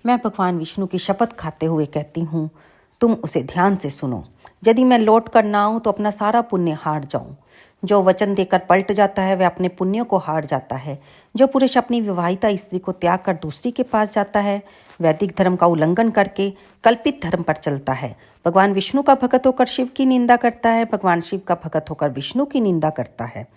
मैं भगवान विष्णु की शपथ खाते हुए कहती हूँ, तुम उसे ध्यान से सुनो। यदि मैं लौट कर ना आऊँ तो अपना सारा पुण्य हार जाऊँ। जो वचन देकर पलट जाता है वह अपने पुण्यों को हार जाता है। जो पुरुष अपनी विवाहिता स्त्री को त्याग कर दूसरी के पास जाता है, वैदिक धर्म का उल्लंघन करके कल्पित धर्म पर चलता है। भगवान विष्णु का भगत होकर शिव की निंदा करता है, भगवान शिव का भगत होकर विष्णु की निंदा करता है।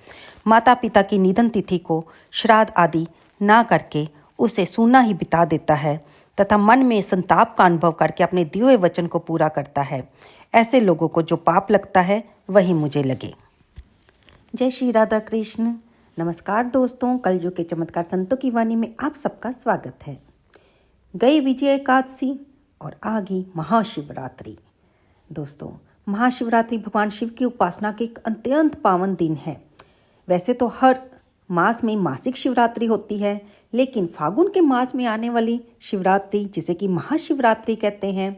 माता पिता की निधन तिथि को श्राद्ध आदि ना करके उसे सूना ही बिता देता है तथा मन में संताप का अनुभव करके अपने दिए हुए वचन को पूरा करता है। ऐसे लोगों को जो पाप लगता है वही मुझे लगे। जय श्री राधा कृष्ण। नमस्कार दोस्तों, कलयुग के चमत्कार संतों की वाणी में आप सबका स्वागत है। गई विजय एकादशी और आ गई महाशिवरात्रि। दोस्तों, महाशिवरात्रि भगवान शिव की उपासना के एक अत्यंत पावन दिन है। वैसे तो हर मास में मासिक शिवरात्रि होती है, लेकिन फागुन के मास में आने वाली शिवरात्रि, जिसे कि महाशिवरात्रि कहते हैं,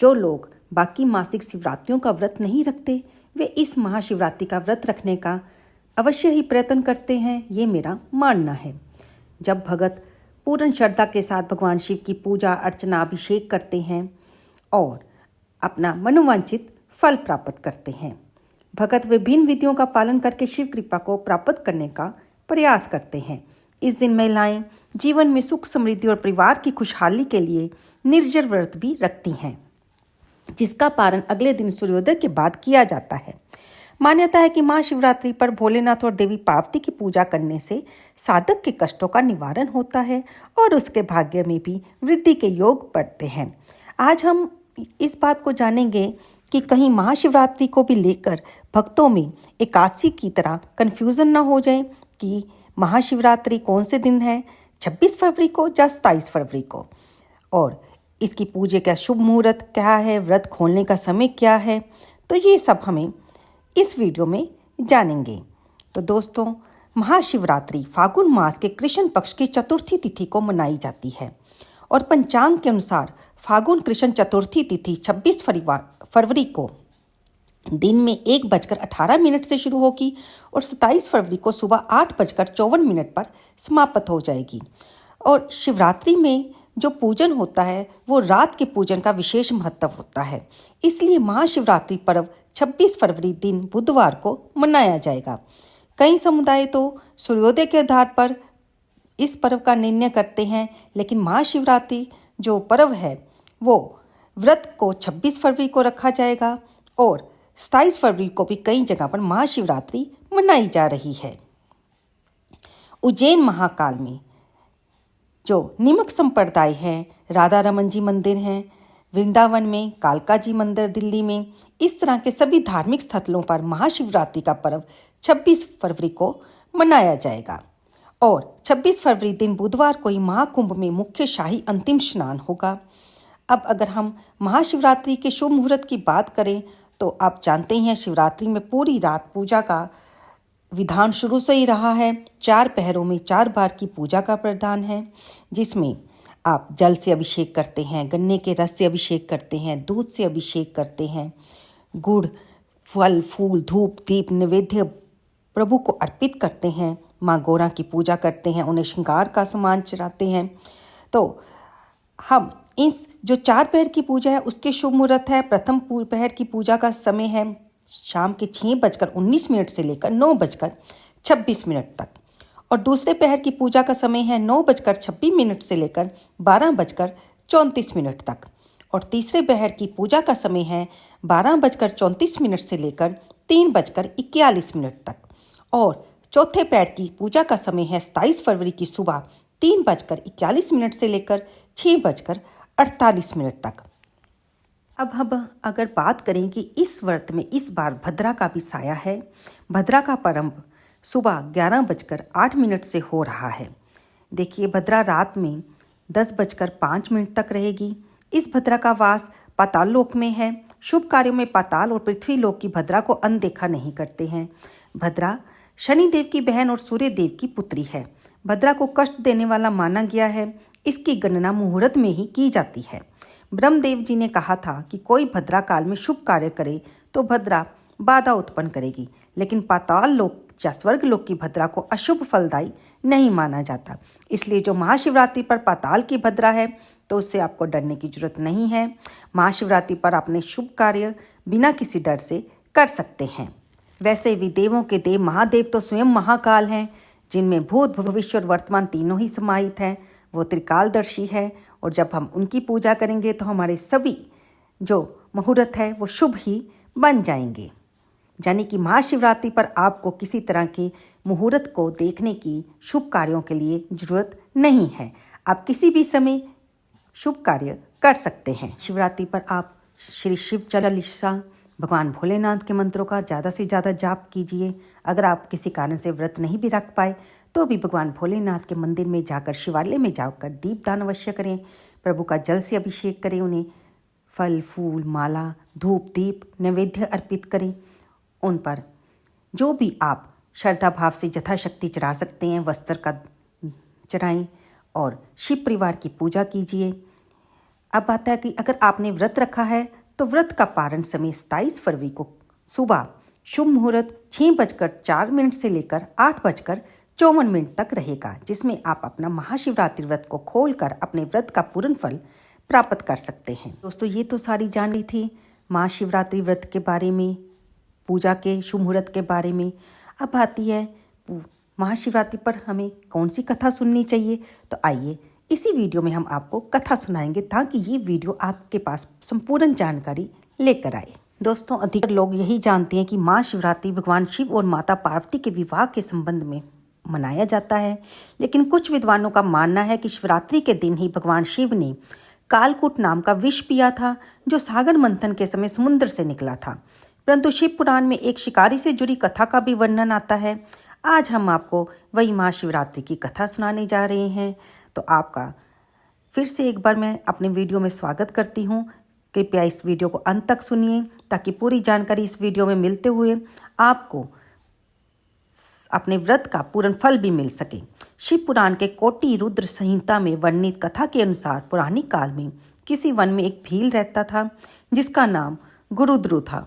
जो लोग बाकी मासिक शिवरात्रियों का व्रत नहीं रखते वे इस महाशिवरात्रि का व्रत रखने का अवश्य ही प्रयत्न करते हैं, ये मेरा मानना है। जब भगत पूर्ण श्रद्धा के साथ भगवान शिव की पूजा अर्चना अभिषेक करते हैं और अपना मनोवांछित फल प्राप्त करते हैं, भगत विभिन्न विधियों का पालन करके शिव कृपा को प्राप्त करने का प्रयास करते हैं। इस दिन महिलाएं जीवन में सुख समृद्धि और परिवार की खुशहाली के लिए निर्जर व्रत भी रखती हैं, जिसका पारण अगले दिन सूर्योदय के बाद किया जाता है। मान्यता है कि महाशिवरात्रि पर भोलेनाथ और देवी पार्वती की पूजा करने से साधक के कष्टों का निवारण होता है और उसके भाग्य में भी वृद्धि के योग बढ़ते हैं। आज हम इस बात को जानेंगे कि कहीं महाशिवरात्रि को भी लेकर भक्तों में एकादशी की तरह कन्फ्यूज़न ना हो जाए कि महाशिवरात्रि कौन से दिन है, 26 फरवरी को या 27 फरवरी को, और इसकी पूजा का शुभ मुहूर्त क्या है, व्रत खोलने का समय क्या है। तो ये सब हमें इस वीडियो में जानेंगे। तो दोस्तों, महाशिवरात्रि फागुन मास के कृष्ण पक्ष की चतुर्थी तिथि को मनाई जाती है और पंचांग के अनुसार फागुन कृष्ण चतुर्थी तिथि 26 फरवरी को दिन में 1:18 से शुरू होगी और 27 फरवरी को सुबह 8:54 पर समाप्त हो जाएगी। और शिवरात्रि में जो पूजन होता है वो रात के पूजन का विशेष महत्व होता है, इसलिए महाशिवरात्रि पर्व 26 फरवरी दिन बुधवार को मनाया जाएगा। कई समुदाय तो सूर्योदय के आधार पर इस पर्व का निर्णय करते हैं, लेकिन महाशिवरात्रि जो पर्व है वो व्रत को 26 फरवरी को रखा जाएगा और 27 फरवरी को भी कई जगह पर महाशिवरात्रि मनाई जा रही है। उज्जैन महाकाल में जो निमक संप्रदाय हैं, राधा रमन जी मंदिर हैं, वृंदावन में कालका जी मंदिर दिल्ली में, इस तरह के सभी धार्मिक स्थलों पर महाशिवरात्रि का पर्व 26 फरवरी को मनाया जाएगा और 26 फरवरी दिन बुधवार को ही महाकुंभ में मुख्य शाही अंतिम स्नान होगा। अब अगर हम महाशिवरात्रि के शुभ मुहूर्त की बात करें तो आप जानते हैं शिवरात्रि में पूरी रात पूजा का विधान शुरू से ही रहा है। 4 पहरों में 4 बार की पूजा का प्रधान है, जिसमें आप जल से अभिषेक करते हैं, गन्ने के रस से अभिषेक करते हैं, दूध से अभिषेक करते हैं, गुड़, फल, फूल, धूप, दीप नैवेद्य प्रभु को अर्पित करते हैं, माँ गौरा की पूजा करते हैं, उन्हें श्रृंगार का सामान चढ़ाते हैं। तो हम इस जो 4 पहर की पूजा है उसके शुभ मुहूर्त है। प्रथम पहर की पूजा का समय है शाम के 6:19 से लेकर 9:26 तक और दूसरे पहर की पूजा का समय है 9:26 से लेकर 12:34 तक और तीसरे पहर की पूजा का समय है 12:34 से लेकर 3:41 तक और चौथे पहर की पूजा का समय है 27 फरवरी की सुबह 3:41 से लेकर 6:48 तक। अब हम अगर बात करें कि इस व्रत में इस बार भद्रा का भी साया है। भद्रा का प्रारंभ सुबह 11:08 से हो रहा है। देखिए, भद्रा रात में 10:05 तक रहेगी। इस भद्रा का वास पाताल लोक में है। शुभ कार्यों में पाताल और पृथ्वी लोक की भद्रा को अनदेखा नहीं करते हैं। भद्रा शनि देव की बहन और सूर्य देव की पुत्री है। भद्रा को कष्ट देने वाला माना गया है। इसकी गणना मुहूर्त में ही की जाती है। ब्रह्मदेव जी ने कहा था कि कोई भद्रा काल में शुभ कार्य करे तो भद्रा बाधा उत्पन्न करेगी, लेकिन पाताल लोक या स्वर्गलोक की भद्रा को अशुभ फलदायी नहीं माना जाता। इसलिए जो महाशिवरात्रि पर पाताल की भद्रा है तो उससे आपको डरने की जरूरत नहीं है। महाशिवरात्रि पर अपने शुभ कार्य बिना किसी डर से कर सकते हैं। वैसे भी देवों के देव महादेव तो स्वयं महाकाल हैं, जिनमें भूत भविष्य और वर्तमान तीनों ही समाहित हैं। वो त्रिकालदर्शी है और जब हम उनकी पूजा करेंगे तो हमारे सभी जो मुहूर्त है वो शुभ ही बन जाएंगे। यानी कि महाशिवरात्रि पर आपको किसी तरह के मुहूर्त को देखने की शुभ कार्यों के लिए ज़रूरत नहीं है। आप किसी भी समय शुभ कार्य कर सकते हैं। शिवरात्रि पर आप श्री शिव चालीसा, भगवान भोलेनाथ के मंत्रों का ज़्यादा से ज़्यादा जाप कीजिए। अगर आप किसी कारण से व्रत नहीं भी रख पाए तो भी भगवान भोलेनाथ के मंदिर में जाकर, शिवालय में जाकर दीपदान अवश्य करें। प्रभु का जल से अभिषेक करें, उन्हें फल फूल माला धूप दीप नैवेद्य अर्पित करें। उन पर जो भी आप श्रद्धा भाव से यथाशक्ति चढ़ा सकते हैं वस्त्र का चढ़ाएं और शिव परिवार की पूजा कीजिए। अब आता है कि अगर आपने व्रत रखा है तो व्रत का पारण समय 27 फरवरी को सुबह शुभ मुहूर्त 6:04 से लेकर 8:54 तक रहेगा, जिसमें आप अपना महाशिवरात्रि व्रत को खोलकर अपने व्रत का पूर्ण फल प्राप्त कर सकते हैं। दोस्तों, ये तो सारी जानकारी थी महाशिवरात्रि व्रत के बारे में, पूजा के शुभ मुहूर्त के बारे में। अब आती है महाशिवरात्रि पर हमें कौन सी कथा सुननी चाहिए। तो आइए इसी वीडियो में हम आपको कथा सुनाएंगे ताकि ये वीडियो आपके पास संपूर्ण जानकारी लेकर आए। दोस्तों, अधिकतर लोग यही जानते हैं कि महाशिवरात्रि भगवान शिव और माता पार्वती के विवाह के संबंध में मनाया जाता है, लेकिन कुछ विद्वानों का मानना है कि शिवरात्रि के दिन ही भगवान शिव ने कालकूट नाम का विष पिया था, जो सागर मंथन के समय समुद्र से निकला था। परंतु शिव पुराण में एक शिकारी से जुड़ी कथा का भी वर्णन आता है। आज हम आपको वही महाशिवरात्रि की कथा सुनाने जा रहे हैं। तो आपका फिर से एक बार मैं अपने वीडियो में स्वागत करती हूँ। कृपया इस वीडियो को अंत तक सुनिए ताकि पूरी जानकारी इस वीडियो में मिलते हुए आपको अपने व्रत का पूर्ण फल भी मिल सके। शिव पुराण के कोटि रुद्र संहिता में वर्णित कथा के अनुसार पुरानी काल में किसी वन में एक भील रहता था जिसका नाम गुरुद्रु था।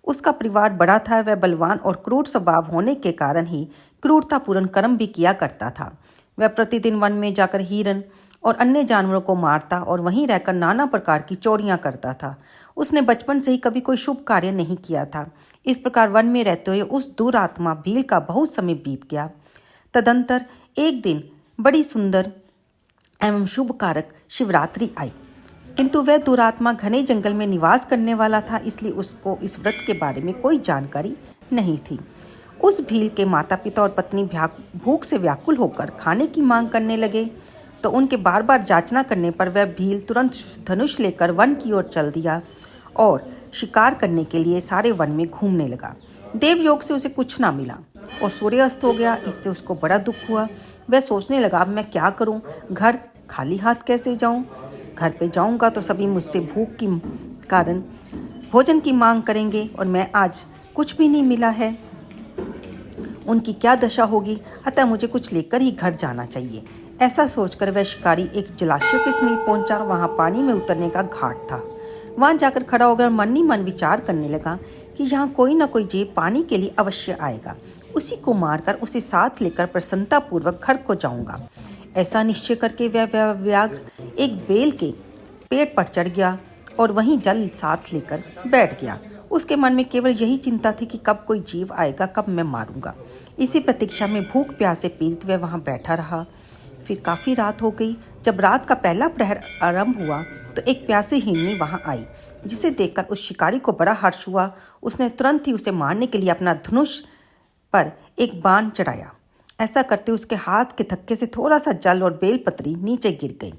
उसका परिवार बड़ा था। वह बलवान और क्रूर स्वभाव होने के कारण ही क्रूरतापूर्ण कर्म भी किया करता था। वह प्रतिदिन वन में जाकर हिरन और अन्य जानवरों को मारता और वहीं रहकर नाना प्रकार की चोरियां करता था। उसने बचपन से ही कभी कोई शुभ कार्य नहीं किया था। इस प्रकार वन में रहते हुए उस दुरात्मा भील का बहुत समय बीत गया। तदंतर एक दिन बड़ी सुंदर एवं शुभ कारक शिवरात्रि आई, किंतु वह दुरात्मा घने जंगल में निवास करने वाला था, इसलिए उसको इस व्रत के बारे में कोई जानकारी नहीं थी। उस भील के माता पिता और पत्नी भूख से व्याकुल होकर खाने की मांग करने लगे, तो उनके बार बार याचना करने पर वह भील तुरंत धनुष लेकर वन की ओर चल दिया और शिकार करने के लिए सारे वन में घूमने लगा। देवयोग से उसे कुछ ना मिला और सूर्यास्त हो गया। इससे उसको बड़ा दुख हुआ। वह सोचने लगा, अब मैं क्या करूं, घर खाली हाथ कैसे जाऊं। घर पे जाऊंगा तो सभी मुझसे भूख की कारण भोजन की मांग करेंगे और मैं आज कुछ भी नहीं मिला है, उनकी क्या दशा होगी। अतः मुझे कुछ लेकर ही घर जाना चाहिए। ऐसा सोचकर वह शिकारी एक जलाशय के समीप पहुंचा। वहां पानी में उतरने का घाट था। वहां जाकर खड़ा होकर मन ही मन विचार करने लगा कि यहाँ कोई ना कोई जीव पानी के लिए अवश्य आएगा। उसी को मारकर उसे साथ लेकर प्रसन्नतापूर्वक घर को जाऊंगा। ऐसा निश्चय करके वह व्याघ्र एक बेल के पेड़ पर चढ़ गया और वहीं जल साथ लेकर बैठ गया। उसके मन में केवल यही चिंता थी कि कब कोई जीव आएगा, कब मैं मारूंगा। इसी प्रतीक्षा में भूख प्यास से पीड़ित वह वहां बैठा रहा। फिर काफ़ी रात हो गई। जब रात का पहला प्रहर आरंभ हुआ तो एक प्यासी हिरनी वहां आई, जिसे देखकर उस शिकारी को बड़ा हर्ष हुआ। उसने तुरंत ही उसे मारने के लिए अपना धनुष पर एक बाण चढ़ाया। ऐसा करते उसके हाथ के धक्के से थोड़ा सा जल और बेलपत्री नीचे गिर गई।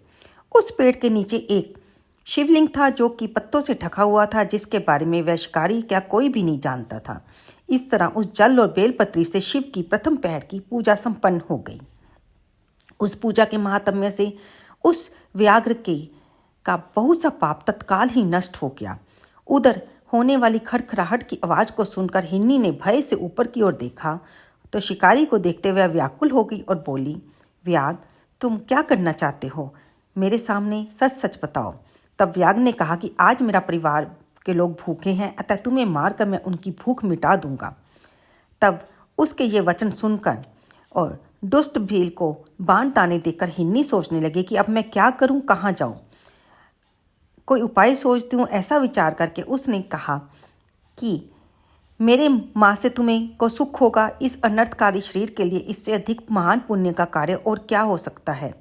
उस पेड़ के नीचे एक शिवलिंग था जो कि पत्तों से ढका हुआ था, जिसके बारे में वह शिकारी क्या कोई भी नहीं जानता था। इस तरह उस जल और बेलपत्री से शिव की प्रथम पहर की पूजा संपन्न हो गई। उस पूजा के महात्म्य से उस व्याघ्र का बहुत सा पाप तत्काल ही नष्ट हो गया। उधर होने वाली खड़खड़ाहट की आवाज़ को सुनकर हिरनी ने भय से ऊपर की ओर देखा तो शिकारी को देखते हुए व्याकुल हो गई और बोली, व्याघ्र, तुम क्या करना चाहते हो? मेरे सामने सच सच बताओ। तब व्याघ्र ने कहा कि आज मेरा परिवार के लोग भूखे हैं, अतः तुम्हें मारकर मैं उनकी भूख मिटा दूंगा। तब उसके ये वचन सुनकर और दुष्ट भील को बाण ताने देकर हिन्नी सोचने लगी कि अब मैं क्या करूं, कहाँ जाऊं, कोई उपाय सोचती हूँ। ऐसा विचार करके उसने कहा कि मेरे माँ से तुम्हें को सुख होगा। इस अनर्थकारी शरीर के लिए इससे अधिक महान पुण्य का कार्य और क्या हो सकता है।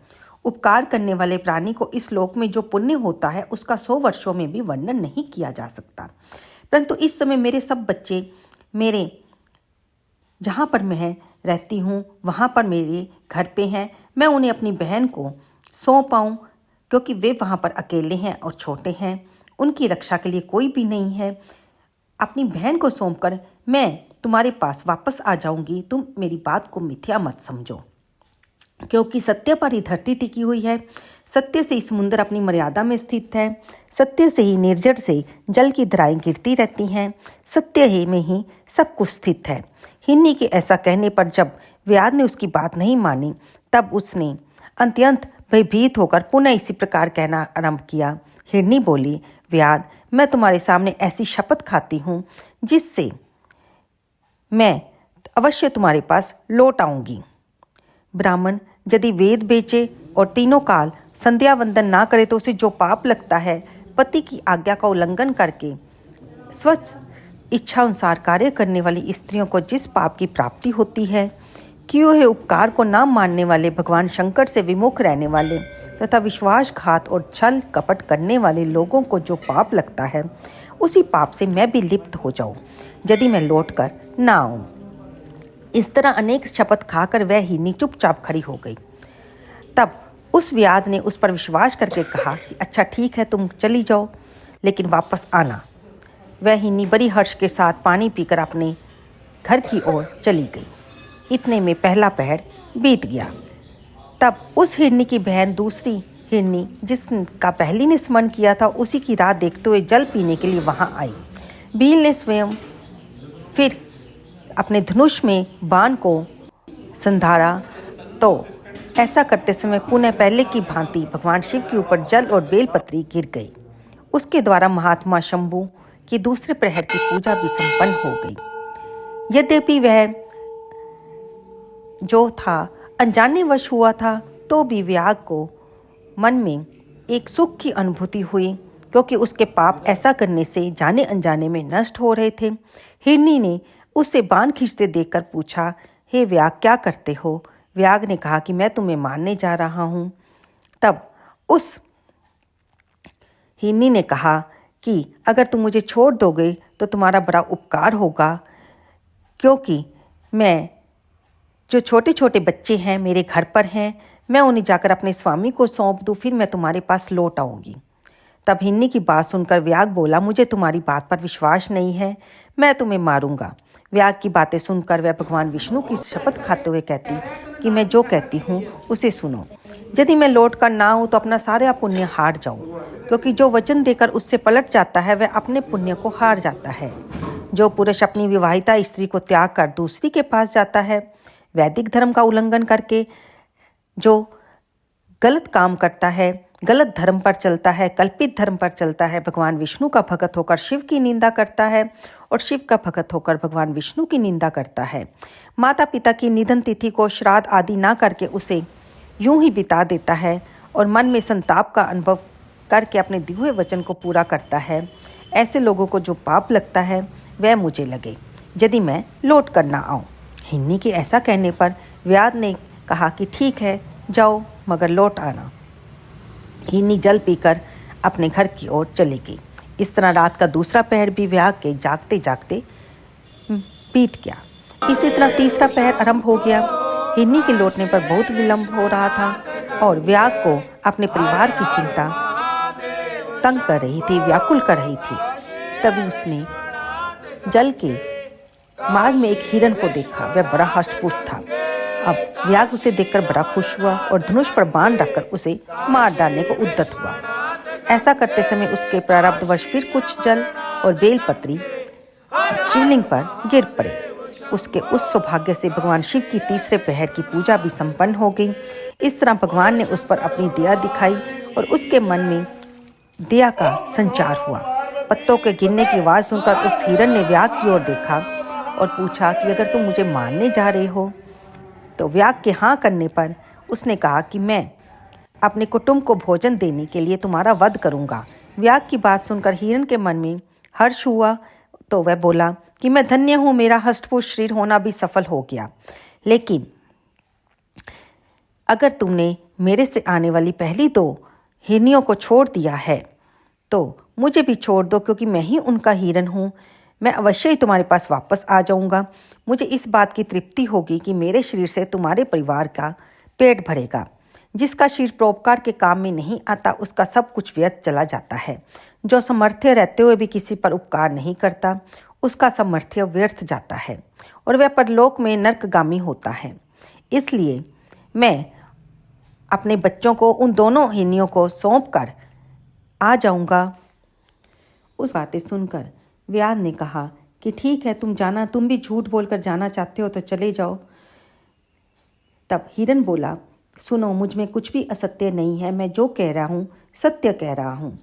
उपकार करने वाले प्राणी को इस लोक में जो पुण्य होता है उसका 100 वर्षों में भी वर्णन नहीं किया जा सकता। परंतु इस समय मेरे सब बच्चे मेरे जहाँ पर मैं रहती हूँ वहाँ पर मेरे घर पे हैं। मैं उन्हें अपनी बहन को सौंप पाऊँ क्योंकि वे वहाँ पर अकेले हैं और छोटे हैं, उनकी रक्षा के लिए कोई भी नहीं है। अपनी बहन को सौंपकर मैं तुम्हारे पास वापस आ जाऊंगी। तुम मेरी बात को मिथ्या मत समझो, क्योंकि सत्य पर ही धरती टिकी हुई है। सत्य से ही समुद्र अपनी मर्यादा में स्थित है। सत्य से ही निर्जर से जल की धाराएं गिरती रहती हैं। सत्य ही में ही सब कुछ स्थित है। हिन्नी के ऐसा कहने पर जब व्याध ने उसकी बात नहीं मानी, तब उसने अत्यंत भयभीत होकर पुनः इसी प्रकार कहना आरंभ किया। हिरनी बोली, व्याध, मैं तुम्हारे सामने ऐसी शपथ खाती हूँ जिससे मैं अवश्य तुम्हारे पास लौट आऊँगी। ब्राह्मण यदि वेद बेचे और तीनों काल संध्या वंदन ना करे तो उसे जो पाप लगता है, पति की आज्ञा का उल्लंघन करके स्वच्छ इच्छा अनुसार कार्य करने वाली स्त्रियों को जिस पाप की प्राप्ति होती है, किए हुए उपकार को ना मानने वाले, भगवान शंकर से विमुख रहने वाले तथा विश्वासघात और छल कपट करने वाले लोगों को जो पाप लगता है, उसी पाप से मैं भी लिप्त हो जाऊं यदि मैं लौट कर ना आऊं। इस तरह अनेक शपथ खाकर वह हिरनी चुपचाप खड़ी हो गई। तब उस व्याध ने उस पर विश्वास करके कहा कि अच्छा ठीक है, तुम चली जाओ, लेकिन वापस आना। वह हिरनी बड़ी हर्ष के साथ पानी पीकर अपने घर की ओर चली गई। इतने में पहला पहर बीत गया। तब उस हिरनी की बहन दूसरी हिरनी जिसका पहली ने स्मरण किया था, उसी की राह देखते हुए जल पीने के लिए वहां आई। भील ने स्वयं फिर अपने धनुष में बाण को संधारा, तो ऐसा करते समय पुनः पहले की भांति भगवान शिव के ऊपर जल और बेलपत्री गिर गई। उसके द्वारा महात्मा शंभु की दूसरे प्रहर की पूजा भी संपन्न हो गई। यद्यपि वह जो था अनजाने वश हुआ था, तो भी व्याग को मन में एक सुख की अनुभूति हुई, क्योंकि उसके पाप ऐसा करने से जाने अनजाने में नष्ट हो रहे थे। हिरनी ने उससे बाण खींचते देखकर पूछा, हे व्याग, क्या करते हो? व्याग ने कहा कि मैं तुम्हें मारने जा रहा हूँ। तब उस हिरनी ने कहा कि अगर तुम मुझे छोड़ दोगे तो तुम्हारा बड़ा उपकार होगा, क्योंकि मैं जो छोटे छोटे बच्चे हैं मेरे घर पर हैं, मैं उन्हें जाकर अपने स्वामी को सौंप दूँ, फिर मैं तुम्हारे पास लौट आऊँगी। तब हिरनी की बात सुनकर व्याग बोला, मुझे तुम्हारी बात पर विश्वास नहीं है, मैं तुम्हें मारूंगा। व्याग की बातें सुनकर वह भगवान विष्णु की शपथ खाते हुए कहती कि मैं जो कहती हूँ उसे सुनो। यदि मैं लौट कर ना आऊँ तो अपना सारा पुण्य हार जाऊँ, क्योंकि जो वचन देकर उससे पलट जाता है वह अपने पुण्य को हार जाता है। जो पुरुष अपनी विवाहिता स्त्री को त्याग कर दूसरी के पास जाता है, वैदिक धर्म का उल्लंघन करके जो गलत काम करता है, गलत धर्म पर चलता है, कल्पित धर्म पर चलता है, भगवान विष्णु का भक्त होकर शिव की निंदा करता है और शिव का भक्त होकर भगवान विष्णु की निंदा करता है। माता पिता की निधन तिथि को श्राद्ध आदि ना करके उसे यूं ही बिता देता है और मन में संताप का अनुभव करके अपने दिए हुए वचन को पूरा करता है। ऐसे लोगों को जो पाप लगता है वह मुझे लगे यदि मैं लौट कर ना आऊँ। हिरनी के ऐसा कहने पर व्याध ने कहा कि ठीक है, जाओ, मगर लौट आना। हिरनी जल पीकर अपने घर की ओर चली गई। इस तरह रात का दूसरा पहर भी व्याग के जागते जागते बीत गया। इसी तरह तीसरा पहर आरंभ हो गया। हिरनी के लौटने पर बहुत विलंब हो रहा था और व्याग को अपने परिवार की चिंता तंग कर रही थी, व्याकुल कर रही थी। तभी उसने जल के मार्ग में एक हिरण को देखा। वह बड़ा हष्टपुष्ट था। अब व्याग उसे देखकर बड़ा खुश हुआ और धनुष पर बाण रखकर उसे मार डालने को उद्यत हुआ। ऐसा करते समय उसके प्रारब्धवश फिर कुछ जल और बेलपत्री शिवलिंग पर गिर पड़े। उसके उस सौभाग्य से भगवान शिव की तीसरे पहर की पूजा भी संपन्न हो गई। इस तरह भगवान ने उस पर अपनी दया दिखाई और उसके मन में दया का संचार हुआ। पत्तों के गिरने की आवाज़ सुनकर उस हिरण ने व्याग की ओर देखा और पूछा कि अगर तुम मुझे मारने जा रहे हो? तो व्याग के हाँ करने पर उसने कहा कि मैं अपने कुटुंब को भोजन देने के लिए तुम्हारा वध करूँगा। व्याग की बात सुनकर हिरण के मन में हर्ष हुआ, तो वह बोला कि मैं धन्य हूँ, मेरा हष्टपुष्ट शरीर होना भी सफल हो गया। लेकिन अगर तुमने मेरे से आने वाली पहली 2 हिरनियों को छोड़ दिया है तो मुझे भी छोड़ दो, क्योंकि मैं ही उनका हिरण हूँ। मैं अवश्य ही तुम्हारे पास वापस आ जाऊँगा। मुझे इस बात की तृप्ति होगी कि मेरे शरीर से तुम्हारे परिवार का पेट भरेगा। जिसका शरीर परोपकार के काम में नहीं आता उसका सब कुछ व्यर्थ चला जाता है। जो सामर्थ्य रहते हुए भी किसी पर उपकार नहीं करता उसका सामर्थ्य व्यर्थ जाता है और वह परलोक में नरकगामी होता है। इसलिए मैं अपने बच्चों को उन दोनों हिरनियों को सौंप कर आ जाऊंगा। उस बातें सुनकर व्याध ने कहा कि ठीक है, तुम जाना, तुम भी झूठ बोलकर जाना चाहते हो तो चले जाओ। तब हिरण बोला, सुनो, मुझ में कुछ भी असत्य नहीं है, मैं जो कह रहा हूँ सत्य कह रहा हूँ।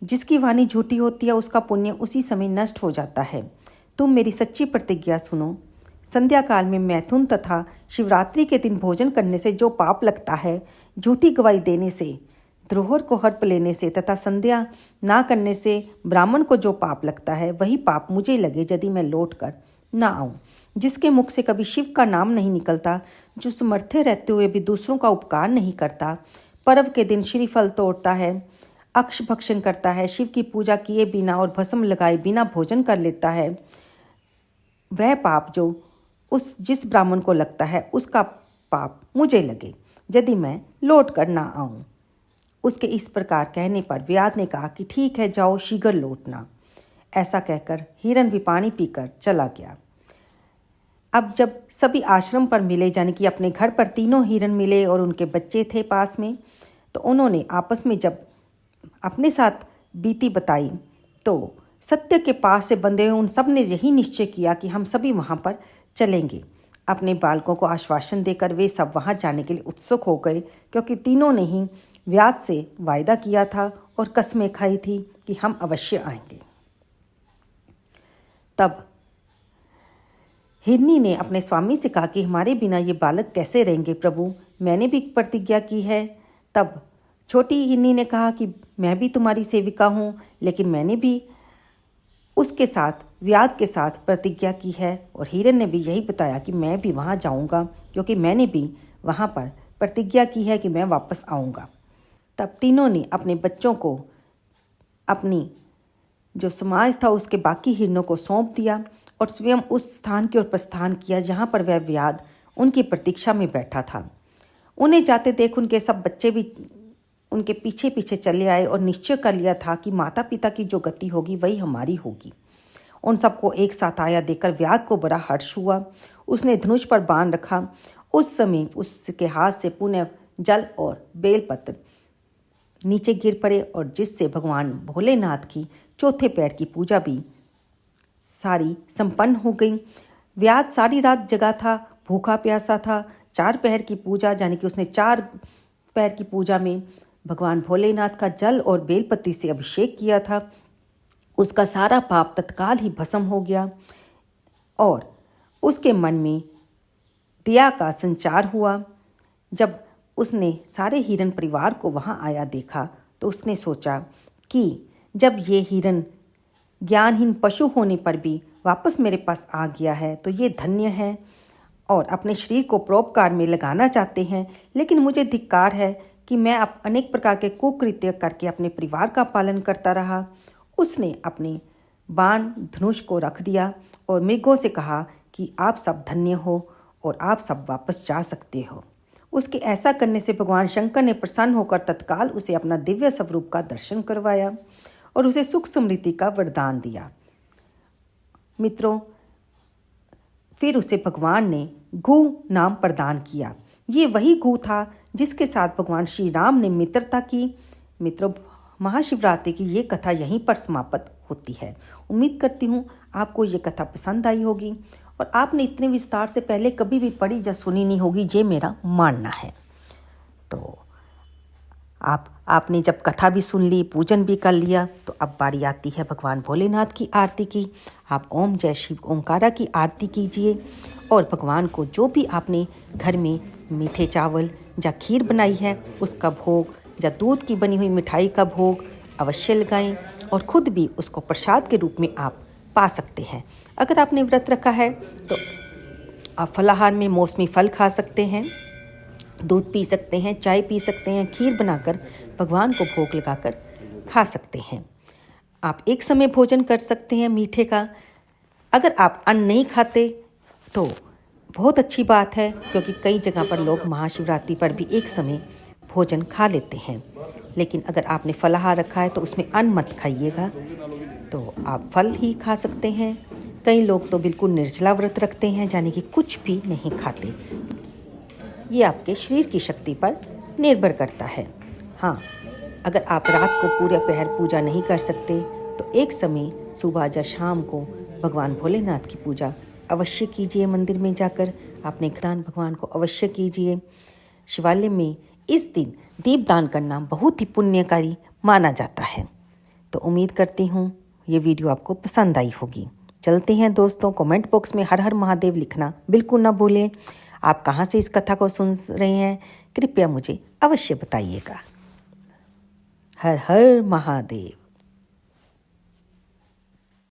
जिसकी वाणी झूठी होती है उसका पुण्य उसी समय नष्ट हो जाता है। तुम मेरी सच्ची प्रतिज्ञा सुनो। संध्या काल में मैथुन तथा शिवरात्रि के दिन भोजन करने से जो पाप लगता है, झूठी गवाही देने से, द्रोहर को हड़प लेने से तथा संध्या ना करने से ब्राह्मण को जो पाप लगता है, वही पाप मुझे लगे यदि मैं लौट कर ना आऊँ। जिसके मुख से कभी शिव का नाम नहीं निकलता, जो समर्थ रहते हुए भी दूसरों का उपकार नहीं करता, पर्व के दिन श्रीफल तोड़ता है, अक्ष भक्षण करता है, शिव की पूजा किए बिना और भस्म लगाए बिना भोजन कर लेता है, वह पाप जो जिस ब्राह्मण को लगता है उसका पाप मुझे लगे यदि मैं लौट कर ना आऊं। उसके इस प्रकार कहने पर व्याध ने कहा कि ठीक है, जाओ, शीघ्र लौटना। ऐसा कहकर हिरण भी पानी पीकर चला गया। अब जब सभी आश्रम पर मिले, यानी कि अपने घर पर तीनों हिरण मिले और उनके बच्चे थे पास में, तो उन्होंने आपस में जब अपने साथ बीती बताई तो सत्य के पास से बंधे हुए उन सब ने यही निश्चय किया कि हम सभी वहाँ पर चलेंगे। अपने बालकों को आश्वासन देकर वे सब वहाँ जाने के लिए उत्सुक हो गए, क्योंकि तीनों ने ही व्याध से वायदा किया था और कस्में खाई थी कि हम अवश्य आएंगे। तब हिरनी ने अपने स्वामी से कहा कि हमारे बिना ये बालक कैसे रहेंगे प्रभु, मैंने भी प्रतिज्ञा की है। तब छोटी हिरनी ने कहा कि मैं भी तुम्हारी सेविका हूँ, लेकिन मैंने भी उसके साथ, व्याध के साथ प्रतिज्ञा की है। और हिरण ने भी यही बताया कि मैं भी वहाँ जाऊँगा, क्योंकि मैंने भी वहाँ पर प्रतिज्ञा की है कि मैं वापस आऊँगा। तब तीनों ने अपने बच्चों को अपनी जो समाज था उसके बाकी हिरणों को सौंप दिया और स्वयं उस स्थान की ओर प्रस्थान किया जहाँ पर वह व्याध उनकी प्रतीक्षा में बैठा था। उन्हें जाते देख उनके सब बच्चे भी उनके पीछे पीछे चले आए और निश्चय कर लिया था कि माता पिता की जो गति होगी वही हमारी होगी। उन सबको एक साथ आया देखकर व्याध को बड़ा हर्ष हुआ। उसने धनुष पर बाण रखा। उस समय उसके हाथ से पुनः जल और बेलपत्र नीचे गिर पड़े और जिससे भगवान भोलेनाथ की चौथे पैर की पूजा भी सारी संपन्न हो गई। व्याध सारी रात जगा था, भूखा प्यासा था। 4 पहर की पूजा, यानी कि उसने 4 पैर की पूजा में भगवान भोलेनाथ का जल और बेलपत्री से अभिषेक किया था। उसका सारा पाप तत्काल ही भस्म हो गया और उसके मन में दया का संचार हुआ। जब उसने सारे हिरण परिवार को वहाँ आया देखा तो उसने सोचा कि जब ये हिरण ज्ञानहीन पशु होने पर भी वापस मेरे पास आ गया है तो ये धन्य है और अपने शरीर को परोपकार में लगाना चाहते हैं, लेकिन मुझे धिक्कार है कि मैं अब अनेक प्रकार के कुकृत्य करके अपने परिवार का पालन करता रहा। उसने अपने बाण धनुष को रख दिया और मृगों से कहा कि आप सब धन्य हो और आप सब वापस जा सकते हो। उसके ऐसा करने से भगवान शंकर ने प्रसन्न होकर तत्काल उसे अपना दिव्य स्वरूप का दर्शन करवाया और उसे सुख समृद्धि का वरदान दिया। मित्रों, फिर उसे भगवान ने गु नाम प्रदान किया। ये वही गु था जिसके साथ भगवान श्री राम ने मित्रता की। मित्रों, महाशिवरात्रि की ये कथा यहीं पर समाप्त होती है। उम्मीद करती हूँ आपको ये कथा पसंद आई होगी और आपने इतने विस्तार से पहले कभी भी पढ़ी या सुनी नहीं होगी, ये मेरा मानना है। तो आपने जब कथा भी सुन ली, पूजन भी कर लिया, तो अब बारी आती है भगवान भोलेनाथ की आरती की। आप ओम जय शिव ओंकारा की आरती कीजिए और भगवान को जो भी आपने घर में मीठे चावल या खीर बनाई है उसका भोग या दूध की बनी हुई मिठाई का भोग अवश्य लगाएं और खुद भी उसको प्रसाद के रूप में आप पा सकते हैं। अगर आपने व्रत रखा है तो आप फलाहार में मौसमी फल खा सकते हैं, दूध पी सकते हैं, चाय पी सकते हैं, खीर बनाकर भगवान को भोग लगाकर खा सकते हैं। आप एक समय भोजन कर सकते हैं मीठे का। अगर आप अन्न नहीं खाते तो बहुत अच्छी बात है, क्योंकि कई जगह पर लोग महाशिवरात्रि पर भी एक समय भोजन खा लेते हैं। लेकिन अगर आपने फलाहार रखा है तो उसमें अन्न मत खाइएगा, तो आप फल ही खा सकते हैं। कई लोग तो बिल्कुल निर्जला व्रत रखते हैं, यानी कि कुछ भी नहीं खाते। ये आपके शरीर की शक्ति पर निर्भर करता है। हाँ, अगर आप रात को पूरे पहर पूजा नहीं कर सकते तो एक समय सुबह या शाम को भगवान भोलेनाथ की पूजा अवश्य कीजिए। मंदिर में जाकर अपने दान भगवान को अवश्य कीजिए। शिवालय में इस दिन दीपदान करना बहुत ही पुण्यकारी माना जाता है। तो उम्मीद करती हूँ ये वीडियो आपको पसंद आई होगी। चलते हैं दोस्तों, कमेंट बॉक्स में हर हर महादेव लिखना बिल्कुल ना भूलें। आप कहाँ से इस कथा को सुन रहे हैं कृपया मुझे अवश्य बताइएगा। हर हर महादेव।